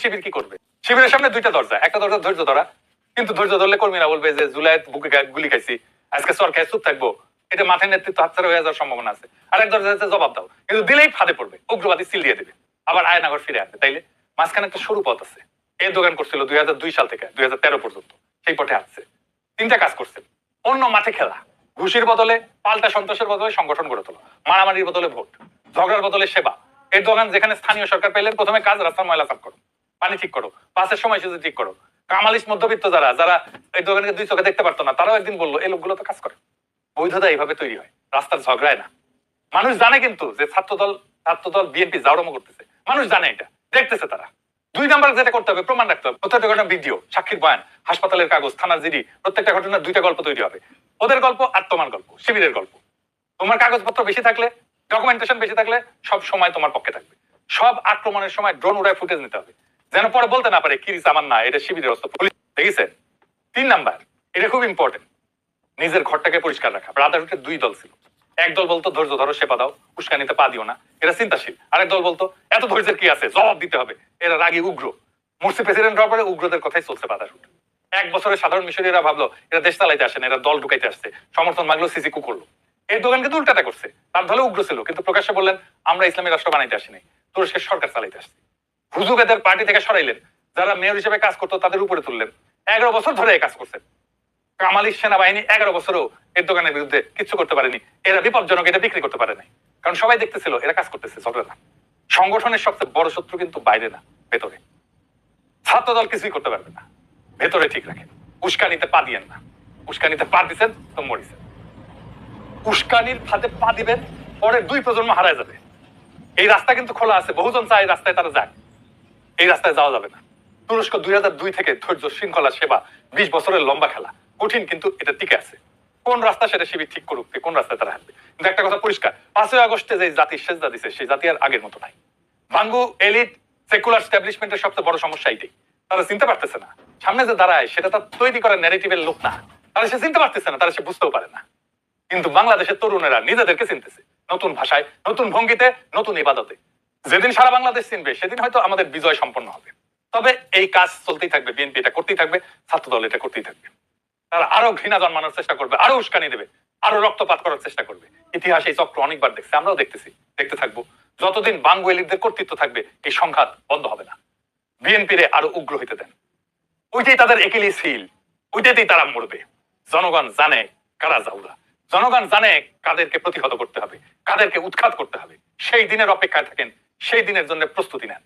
শিবির কি করবে? শিবিরের সামনে দুইটা দরজা, একটা দরজা ধৈর্য ধরা, কিন্তু ধৈর্য ধরলে কর্মীরা বলবে যে জুলাইয়ের বুকে গুলি খাইছি, আজকে সরকার চুপ থাকবো, এটা মাথায় নেতৃত্ব হাতছাড়া হয়ে যাওয়ার সম্ভাবনা আছে। আর এক দরজা হচ্ছে জবাব দাও, কিন্তু দিলেই ফাঁদে পড়বে, উগ্রবাদী সিল দিয়ে দেবে, আবার আয়নাঘর ফিরে আসবে। তাইলে মাঝখানে একটা সরু পথ আছে। এই দোকান করছিল 2002 সাল থেকে 2013 পর্যন্ত, সেই পথে আসছে। তিনটা কাজ করছে: অন্য মাঠে খেলা, ঘুষির বদলে পাল্টা সন্ত্রাসের বদলে সংগঠন গড়ে তোলা, মারামারির বদলে ভোট, ঝগড়ার বদলে সেবা। এই দোকান যেখানে স্থানীয় সরকার পেলেন, প্রথমে কাজ রাস্তার ময়লা সাফ করো, পানি ঠিক করো, পাসের সময় সুযোগ ঠিক করো। কামালিস মধ্যবিত্ত যারা যারা এই দোকানকে দুই চোখে দেখতে পারতো না, তারাও একদিন বললো এই লোকগুলো তো কাজ করে। বৈধতা এইভাবে তৈরি হয়, রাস্তার ঝগড়ায় না। মানুষ জানে কিন্তু যে ছাত্রদল বিএনপি জাউরমো করতেছে, মানুষ জানে, এটা দেখতেছে তারা। দুই নাম্বার যেটা করতে হবে, প্রমাণ রাখতে হবে। প্রত্যেকটা ঘটনা ভিডিও, সাক্ষীর বয়ান, হাসপাতালের কাগজ, থানার জিডি, প্রত্যেকটা ঘটনার দুইটা গল্প তৈরি হবে। ওদের গল্প আর তোমার গল্প, শিবিরের গল্প। তোমার কাগজপত্র বেশি থাকলে, ডকুমেন্টেশন বেশি থাকলে সব সময় তোমার পক্ষে থাকবে। সব আক্রমণের সময় ড্রোন উড়ায় ফুটেজ নিতে হবে, যেন পরে বলতে না পারে কিরিস আমার না, এটা শিবিরের অস্ত্র, পুলিশ দেখেছে। 3 নাম্বার, এটা খুব ইম্পর্টেন্ট, নিজের ঘরটাকে পরিষ্কার রাখা। ব্রাদারহুডের দুই দল ছিল, এক দল বলতো ধৈর্য ধরো, সেবা দাও, উস্কানিতে পা দিও না, এরা চিন্তাশীল। আরেক দল বলতো এত ধৈর্যের কি আছে, জবাব দিতে হবে, এরা রাগী উগ্র। মুরসি প্রেসিডেন্ট হওয়ার পরে উগ্রদের কথাই চলছে ব্রাদারহুড। 1 বছরে সাধারণ মিশরীয়রা ভাবলো এরা দেশ চালাইতে আসে না, এরা দল ঢুকাইতে আসছে, সমর্থন মাগলো, সিসি কুকুরলো। এই দোকানকে উল্টাটা করছে, তার দলে উগ্র ছিল, কিন্তু প্রকাশ্যে বললেন আমরা ইসলামী রাষ্ট্র বানাইতে আসি নাই, তুরস্কের সরকার চালাইতে আসছে। হুজুগেদের পার্টি থেকে সরাইলেন, যারা মেয়র হিসেবে কাজ করতো তাদের উপরে তুললেন। 11 বছর ধরে এই কাজ করছেন। কামালিস সেনাবাহিনী 11 বছরও এর দোকানের বিরুদ্ধে কিছু করতে পারেনি। এরা বিপজ্জনক, এটা বিক্রি করতে পারে নাই, কারণ সবাই দেখতেছিল এরা কাজ করতেছে, ঝগড়া না। সংগঠনের সবচেয়ে বড় শত্রু কিন্তু বাইরে না, ভেতরে। ছাত্র দল কিছুই করতে পারবে না, ভেতরে ঠিক রাখেন। উস্কানিতে পা দিয়েন না, উস্কানিতে পা দিচ্ছেন তো মরিছেন। উস্কানির ফাঁদে পা দিবেন, পরে 2 প্রজন্ম হারায় যাবে। এই রাস্তা কিন্তু খোলা আছে, বহুজন চায় এই রাস্তায় তারা যাক, এই রাস্তায় যাওয়া যাবে না। তুরস্ক 2002 থেকে ধৈর্য, শৃঙ্খলা, সেবা, 20 বছরের লম্বা খেলা, কঠিন কিন্তু এটা টিকে আছে। কোন রাস্তা সেটা শিবির ঠিক করুক, কোন রাস্তায় তারা হাঁটবে। কিন্তু একটা কথা পরিষ্কার, 5ই আগস্টে যে জাতি সেজদা দিছে, সেই জাতি আর আগের মতো নাই। বাঙ্গু এলিট সেকুলার এস্টাবলিশমেন্টের সবচেয়ে বড় সমস্যা এটাই, তারা চিনতে পারতেছে না সামনে যে দাঁড়ায় সেটা তার তৈরি করা ন্যারেটিভের লোক না, তারা সে চিনতে পারতেছে না, তারা সে বুঝতেও পারে না। কিন্তু বাংলাদেশের তরুণেরা নিজেদেরকে চিনতেছে, নতুন ভাষায়, নতুন ভঙ্গিতে, নতুন ইবাদতে। যেদিন সারা বাংলাদেশ চিনবে সেদিন হয়তো আমাদের বিজয় সম্পন্ন হবে। তবে এই কাজ চলতেই থাকবে, বিএনপি এটা করতেই থাকবে, ছাত্রদল এটা করতেই থাকবে। তারা আরো ঘৃণা জন্মানোর চেষ্টা করবে, আরো উস্কানি দেবে, আরো রক্তপাত করার চেষ্টা করবে। ইতিহাস এই চক্র অনেকবার দেখছে, আমরাও দেখতেছি, দেখতে থাকবো। যতদিন বাঙ্গু এলিটদের কর্তৃত্ব থাকবে এই সংঘাত বন্ধ হবে না। বিএনপিরে আরো উগ্র হইতে দেন, ওইটাই তাদের একেলি সিল, ওইটাতেই তারা মরবে। জনগণ জানে কারা জাউরা, জনগণ জানে কাদেরকে প্রতিহত করতে হবে, কাদেরকে উৎখাত করতে হবে। সেই দিনের অপেক্ষায় থাকেন, সেই দিনের জন্য প্রস্তুতি নেন।